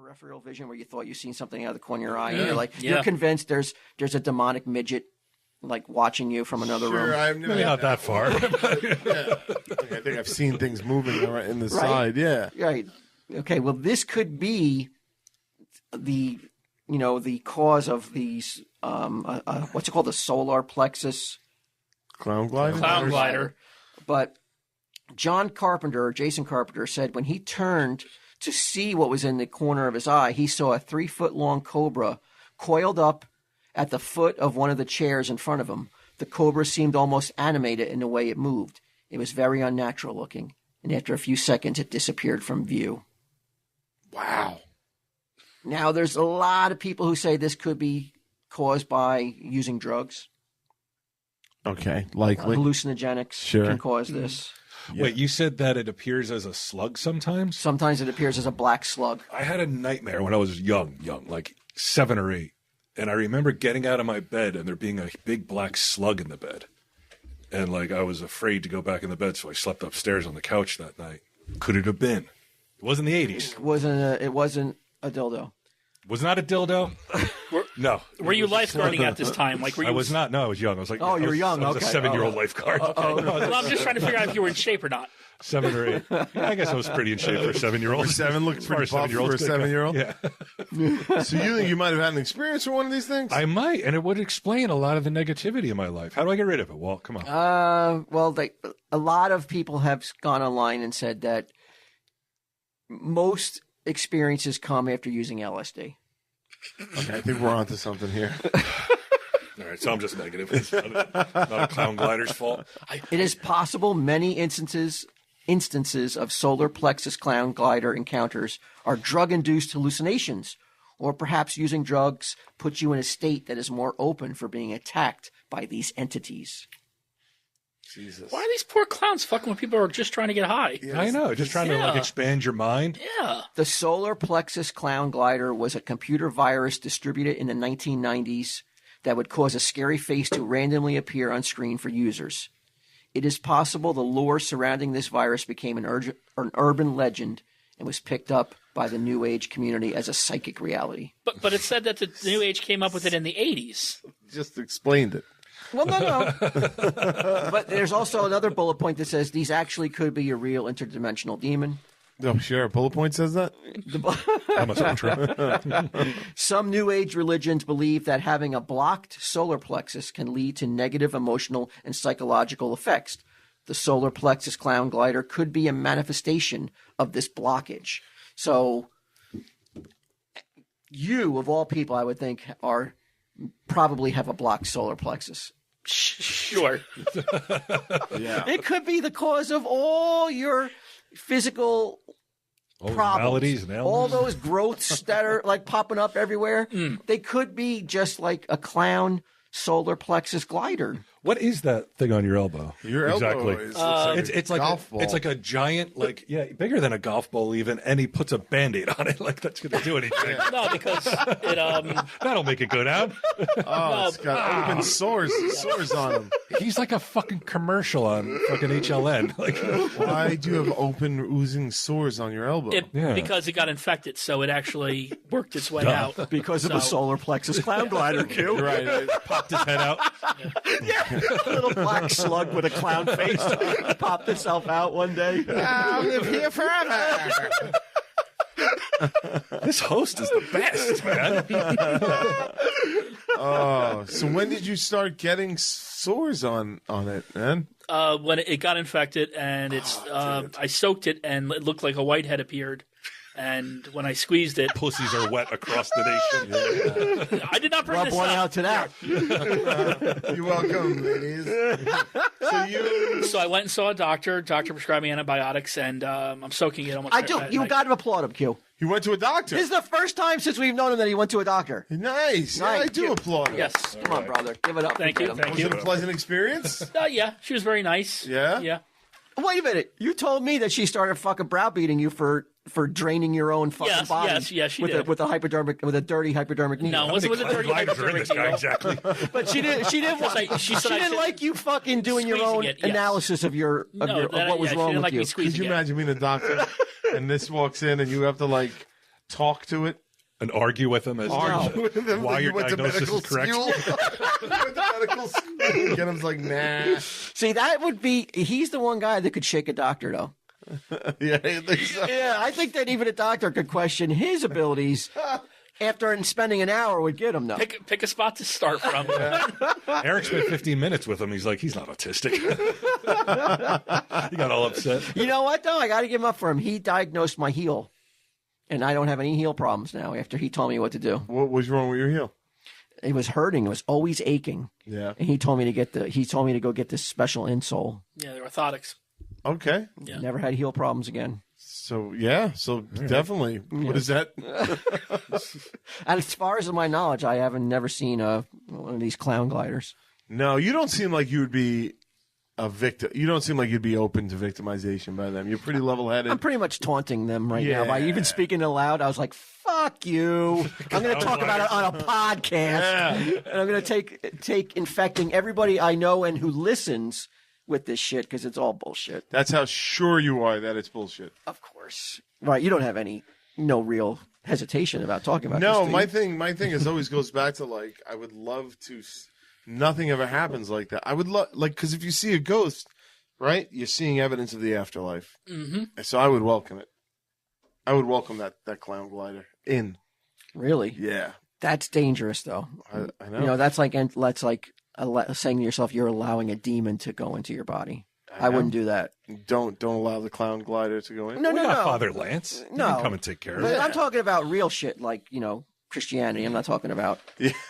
peripheral vision where you thought you seen something out of the corner of your eye? And you're like, you're convinced there's a demonic midget like watching you from another room. I've never Maybe not that far. I think I've seen things moving right in the side. Yeah. Right. Okay. Well, this could be the cause of these what's it called, the solar plexus Clown glider. Clown glider. But Jason Carpenter said when he turned to see what was in the corner of his eye, he saw a 3-foot-long cobra coiled up at the foot of one of the chairs in front of him. The cobra seemed almost animated in the way it moved. It was very unnatural looking, and after a few seconds, it disappeared from view. Wow. Now, there's a lot of people who say this could be caused by using drugs. Okay, likely. Hallucinogenics can cause this. Yeah. Wait, you said that it appears as a slug sometimes? Sometimes it appears as a black slug. I had a nightmare when I was young, like 7 or 8. And I remember getting out of my bed and there being a big black slug in the bed. And like I was afraid to go back in the bed, so I slept upstairs on the couch that night. Could it have been? It wasn't the 80s. It wasn't a dildo. Was not a dildo? No. Were you lifeguarding at this time? Like, were you? I was not. No, I was young. I was like, oh, you were young. I was a 7-year-old lifeguard. Well, I'm just trying to figure out if you were in shape or not. 7 or 8. Yeah, I guess I was pretty in shape for a 7-year-old. 7 looked pretty buff for a 7-year-old. Yeah. So you think you might have had an experience with one of these things? I might, and it would explain a lot of the negativity in my life. How do I get rid of it? Walt, come on. Well, a lot of people have gone online and said that most experiences come after using LSD. Okay, I think we're onto something here. All right, so I'm just negative. It's not a clown glider's fault. It is possible many instances of solar plexus clown glider encounters are drug-induced hallucinations, or perhaps using drugs puts you in a state that is more open for being attacked by these entities. Jesus. Why are these poor clowns fucking with people who are just trying to get high? Yeah, I know, just trying to like expand your mind. Yeah. The solar plexus clown glider was a computer virus distributed in the 1990s that would cause a scary face to randomly appear on screen for users. It is possible the lore surrounding this virus became an urban legend and was picked up by the New Age community as a psychic reality. But it said that the New Age came up with it in the 80s. Just explained it. Well, no. But there's also another bullet point that says these actually could be a real interdimensional demon. Oh, sure. A bullet point says that? That must be true. Some New Age religions believe that having a blocked solar plexus can lead to negative emotional and psychological effects. The solar plexus clown glider could be a manifestation of this blockage. So you, of all people, I would think, probably have a blocked solar plexus. Sure. Yeah. It could be the cause of all your physical problems, maladies and ailments. all those growths that are like popping up everywhere. They could be just like a clown solar plexus glider. What is that thing on your elbow? Your elbow is it's like golf ball. It's like a giant, bigger than a golf ball even, and he puts a Band-Aid on it. Like that's going to do anything. No, because it That'll make it go down. Oh, it's got open sores on him. He's like a fucking commercial on fucking HLN. Like, why do you have open oozing sores on your elbow? Because it got infected, so it actually worked its way out. Because of a solar plexus clown glider, Q. Right. popped his head out. A little black slug with a clown face popped itself out one day. I'll live here forever. This host is the best, man. Oh, so when did you start getting sores on it, man? When it got infected, and I soaked it, and it looked like a whitehead appeared. And when I squeezed it, Pussies are wet across the nation. I did not bring Rub this one up. out to that. You're welcome, ladies. So I went and saw a doctor. Doctor prescribed me antibiotics, and I'm soaking it almost. You got to applaud him, Q. You went to a doctor. This is the first time since we've known him that he went to a doctor. Nice. Yeah, I do applaud him. Yes. Come on, brother. Give it up. Thank you. Thank Was you. it a pleasant experience? Yeah, she was very nice. Yeah? Yeah. Wait a minute. You told me that she started fucking browbeating you for draining your own fucking body. Yes, she with did. with a dirty hypodermic needle. No, it wasn't with a dirty hypodermic needle. Exactly. But she didn't like you fucking doing your own Squeezing it, yes. analysis of what was wrong she didn't with like you. me squeezing Could you it. imagine being a doctor and this walks in and you have to like talk to it. And argue with him as Argue with him. why You your went to diagnosis medical is correct. school. You went to medical school. Get him's like, nah. See, that would be. He's the one guy that could shake a doctor, though. Yeah, I think so. Yeah, I think that even a doctor could question his abilities. After spending an hour would get him, though. Pick a spot to start from. Eric spent 15 minutes with him. He's like, he's not autistic. He got all upset. You know what, though? I got to give him up for him. He diagnosed my heel. And I don't have any heel problems now after he told me what to do. What was wrong with your heel? It was hurting. It was always aching. Yeah. And he told me to go get this special insole. Yeah, the orthotics. Okay. Yeah. Never had heel problems again. So, yeah. So, definitely. What is that? And as far as my knowledge, I haven't never seen one of these clown gliders. No, you don't seem like you would be a victim. You don't seem like you'd be open to victimization by them. You're pretty level-headed. I'm pretty much taunting them right now by Yeah. even speaking aloud. I was like, "Fuck you! I'm going to talk about it on a podcast, and I'm going to take infecting everybody I know and who listens with this shit because it's all bullshit." That's how sure you are that it's bullshit. Of course, right? You don't have no real hesitation about talking about No, this. my thing is always goes back to like I would love to. Nothing ever happens like that. I would love because if you see a ghost, right, you're seeing evidence of the afterlife. Mm-hmm. So I would welcome it. I would welcome that clown glider in. Really? Yeah, That's dangerous, though. I know. You know, that's like saying to yourself, "You're allowing a demon to go into your body." I wouldn't do that. Don't allow the clown glider to go in. No, We no, got no. Father Lance. He No. can come and take care of But it. I'm talking about real shit, like Christianity. I'm not talking about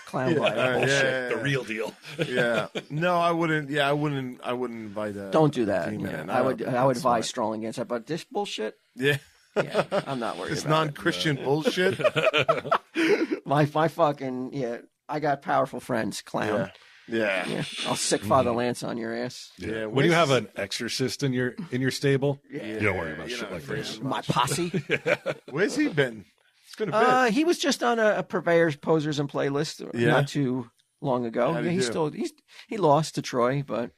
clown glider bullshit. yeah, The real deal. Yeah. No, I wouldn't. Yeah, I wouldn't invite a. Don't do that. demon Yeah. in. I would That's advise strongly against that. But this bullshit, Yeah. yeah, I'm not worried It's about non-Christian bullshit. it. My fucking I got powerful friends, clown. Yeah. Yeah. I'll sick Father Lance on your ass. Yeah. When you have an exorcist in your stable, you don't worry about you're shit not like this. My posse. Where's he been? It's been a bit. He was just on a Purveyors, Posers, and Playlist Yeah? not too long ago. How'd Yeah, he do? he lost to Troy, but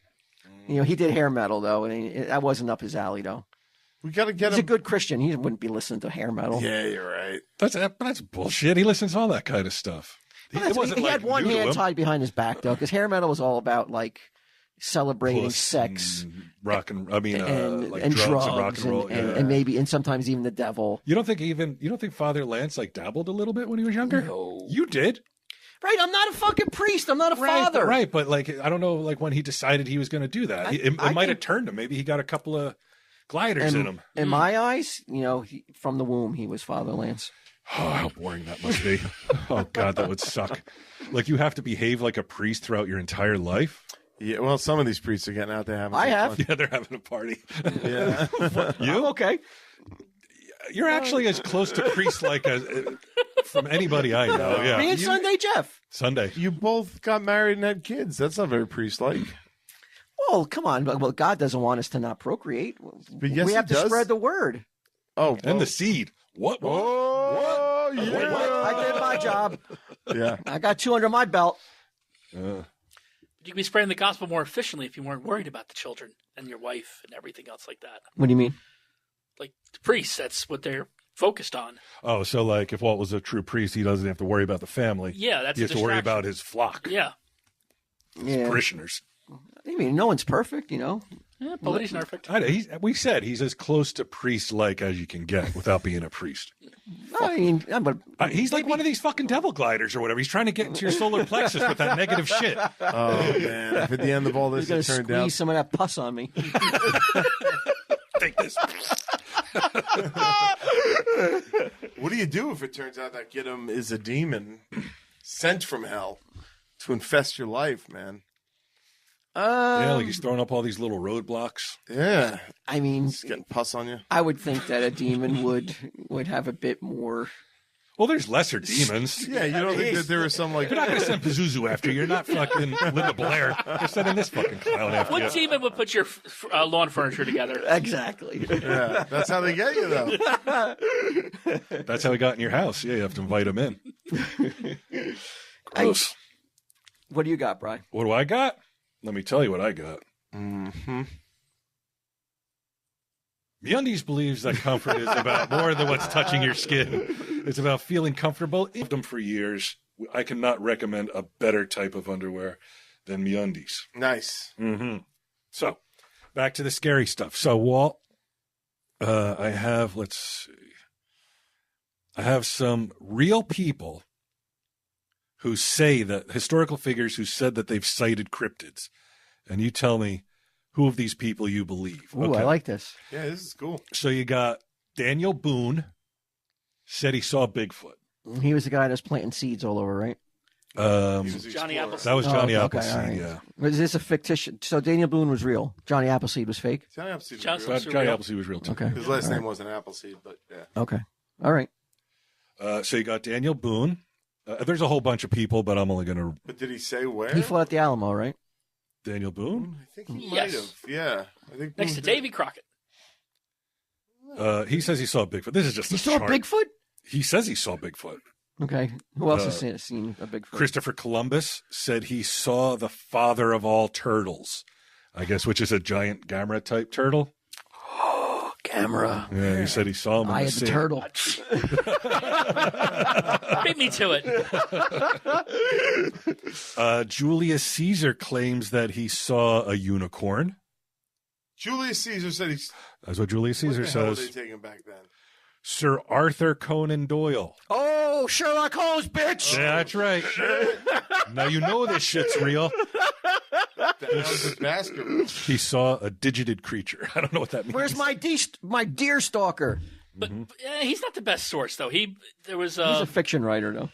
he did hair metal though, and that wasn't up his alley though. We got to get He's a him. good Christian. He wouldn't be listening to hair metal. Yeah, you're right. That's bullshit. He listens to all that kind of stuff. Well, It wasn't he like had one new to hand him. tied behind his back though, because hair metal was all about like celebrating Puss sex and rock and like and drugs and rock and roll. and maybe and sometimes even the devil. You don't think Father Lance like dabbled a little bit when he was younger? No. You did. Right, I'm not a fucking priest. I'm not a father. Right, but like I don't know, like when he decided he was going to do that, it I might have think- turned him. Maybe he got a couple of gliders in him. In my eyes, from the womb, he was Father Lance. Oh, how boring that must be. Oh God, that would suck. Like you have to behave like a priest throughout your entire life. Yeah. Well, some of these priests are getting out there having. I some have. fun. Yeah, they're having a party. Yeah. I'm okay. You're actually as close to priest-like as from anybody I know. Me Yeah, and Sunday Jeff. Sunday. You both got married and had kids. That's not very priest-like. Well, come on. Well, God doesn't want us to not procreate. But yes, we have he to does. spread the word. Oh, And the seed. What? Oh, yeah. I did my job. Yeah. I got 2 under my belt. You could be spreading the gospel more efficiently if you weren't worried about the children and your wife and everything else like that. What do you mean? Like the priests, that's what they're focused on. Oh, so like if Walt was a true priest, he doesn't have to worry about the family. Yeah, that's He has a to worry distraction. about his flock, Yeah. Yeah. parishioners. I mean, no one's perfect, Yeah, Polity's perfect. We said he's as close to priest-like as you can get without being a priest. I mean, but He's like one of these fucking devil gliders or whatever. He's trying to get into your solar plexus with that negative shit. Oh man! If at the end of all he's this going it to turned squeeze out, some of that pus on me. Take this. what do you do if it turns out that Gideon is a demon sent from hell to infest your life, man? Yeah, like he's throwing up all these little roadblocks. Yeah, I mean, just getting pus on you. I would think that a demon would have a bit more. Well, there's lesser demons. Yeah, you don't think that there are some like You're not going to send Pazuzu after you. You're not fucking Linda Blair. You're sending this fucking clown after What you. demon would put your lawn furniture together? Exactly. Yeah, that's how they get you though. That's how he got in your house. Yeah, you have to invite him in. Gross. What do you got, Brian? What do I got? Let me tell you what I got. MeUndies believes that comfort is about more than what's touching your skin. It's about feeling comfortable. I've them for years. I cannot recommend a better type of underwear than MeUndies. Nice. Mm-hmm. So, back to the scary stuff. So, Walt, I have some real people who say that, historical figures who said that they've sighted cryptids. And you tell me who of these people you believe. Ooh, Okay. I like this. Yeah, this is cool. So you got Daniel Boone said he saw Bigfoot. He was the guy that's planting seeds all over, right? He was Johnny explorer. Appleseed. That was Johnny okay, Appleseed, all right. yeah. Is this a fictitious? So Daniel Boone was real. Johnny Appleseed was fake. Johnny Appleseed. was Johnson- real. Johnny Appleseed was real, too. Okay. His last name wasn't Appleseed, but yeah. Okay. All right. So you got Daniel Boone. There's a whole bunch of people, but I'm only going to... But did he say where? He fought at the Alamo, right? Daniel Boone? I think he Yes. might have. Yeah. I think Next to Boone did. Davy Crockett. He says he saw Bigfoot. This is just He a saw chart. Bigfoot. He says he saw Bigfoot. Okay. Who else has seen a Bigfoot? Christopher Columbus said he saw the father of all turtles, I guess, which is a giant Gamera type turtle. Camera. Yeah, he said he saw him. in Eye the of the sea. turtle. Beat me to it. Julius Caesar claims that he saw a unicorn. Julius Caesar said he's. That's what Julius What Caesar the hell were says. they taking back then? Sir Arthur Conan Doyle. Oh, Sherlock Holmes, bitch! Yeah, that's right. Now you know this shit's real. That was a basket. He saw a digited creature. I don't know what that means. Where's my deer stalker? But he's not the best source, though. There was He's a fiction writer, though.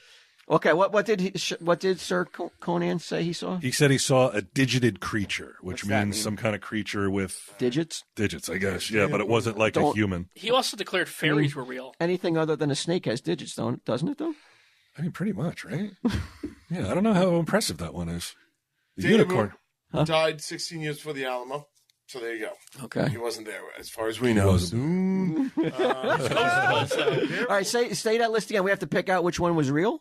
Okay, what did Sir Conan say he saw? He said he saw a digited creature, which What's that means mean? some kind of creature with Digits? digits, I guess. Yeah, but it wasn't like a Don't- human. He also declared fairies were real. Anything other than a snake has digits, doesn't it, though? I mean, pretty much, right? Yeah, I don't know how impressive that one is. The Daniel unicorn. Huh? Died 16 years before the Alamo. So there you go. Okay. He wasn't there, as far as we know. wasn't. Soon. All right, say that list again. We have to pick out which one was real?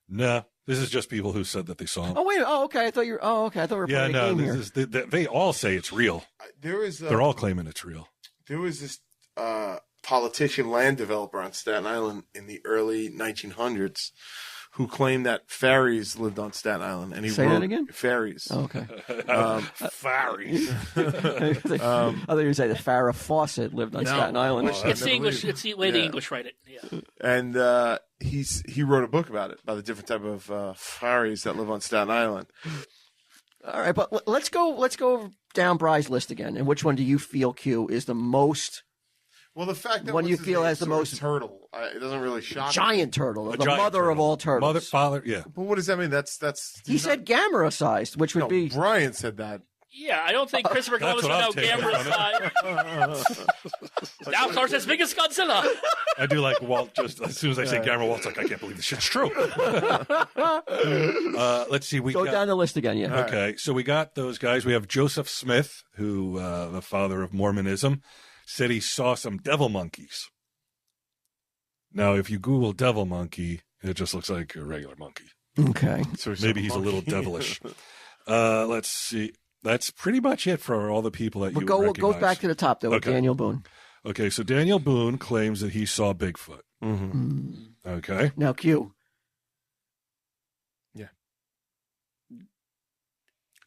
Nah, this is just people who said that they saw him. Oh, wait. Oh, okay. I thought we were Yeah, playing a no, game here. this is, they all say it's real. There was They're all claiming it's real. there was this politician land developer on Staten Island in the early 1900s who claimed that fairies lived on Staten Island. And he Say wrote that again? Fairies. Oh, okay. Fairies. I thought you were say the Farrah Fawcett lived on Staten Island. Well, It's the never English. believed. It's the way the Yeah. English write it. Yeah. And he wrote a book about it, about the different type of fairies that live on Staten Island. All right, but let's go down Bry's list again. And which one do you feel, Q, is the most Well, the fact that One what's you his feel name, has the sort of most- turtle, it doesn't really shock me. giant turtle, the giant mother of turtle. all turtles? Mother, father, yeah. But what does that mean? That's He said Gamera sized, which would no. be Brian said that. Yeah, I don't think Christopher That's Columbus what would know I'm taking Gamera's side. Now, of course, as big as Godzilla. I do like Walt. Just as soon as I say Gamera, Walt's like, I can't believe this shit's true. Let's see. We go got, down the list again. Yeah. Okay, so we got those guys. We have Joseph Smith, who the father of Mormonism, said he saw some devil monkeys. Now, if you Google devil monkey, it just looks like a regular monkey. Okay. So Maybe he's a little devilish. Let's see. That's pretty much it for all the people that you But recognize. goes back to the top though with Okay. Daniel Boone. Okay, so Daniel Boone claims that he saw Bigfoot. Okay. Now Q.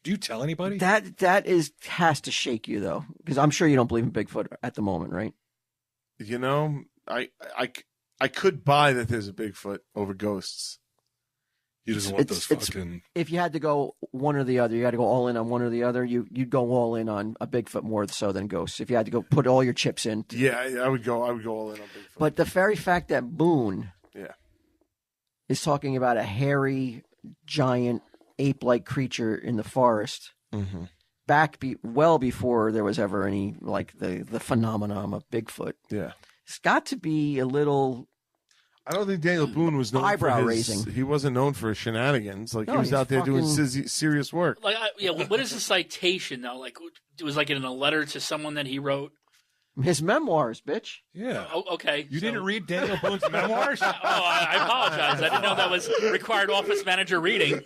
Do you tell anybody? That has to shake you though, because I'm sure you don't believe in Bigfoot at the moment, right? You know, I could buy that there's a Bigfoot over ghosts. He doesn't want those it's- fucking. If you had to go one or the other, you had to go all in on one or the other. You'd go all in on a Bigfoot more so than ghosts. If you had to go put all your chips in. Yeah, I would go all in on Bigfoot. But the very fact that Boone yeah, is talking about a hairy, giant, ape-like creature in the forest, well before there was ever any like the phenomenon of Bigfoot, yeah. it's got to be a little. I don't think Daniel Boone was known Eyebrow for his, raising. He wasn't known for his shenanigans. Like No, he was he's out there doing fucking- serious work. Like, what is the citation though? Like, it was like in a letter to someone that he wrote. His memoirs, bitch. Yeah. Oh, okay. You so- didn't read Daniel Boone's memoirs? Oh, I apologize. I didn't know that was required office manager reading.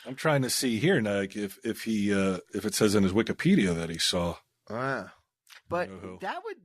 I'm trying to see here, like if it says in his Wikipedia that he saw. Ah. But know who. that would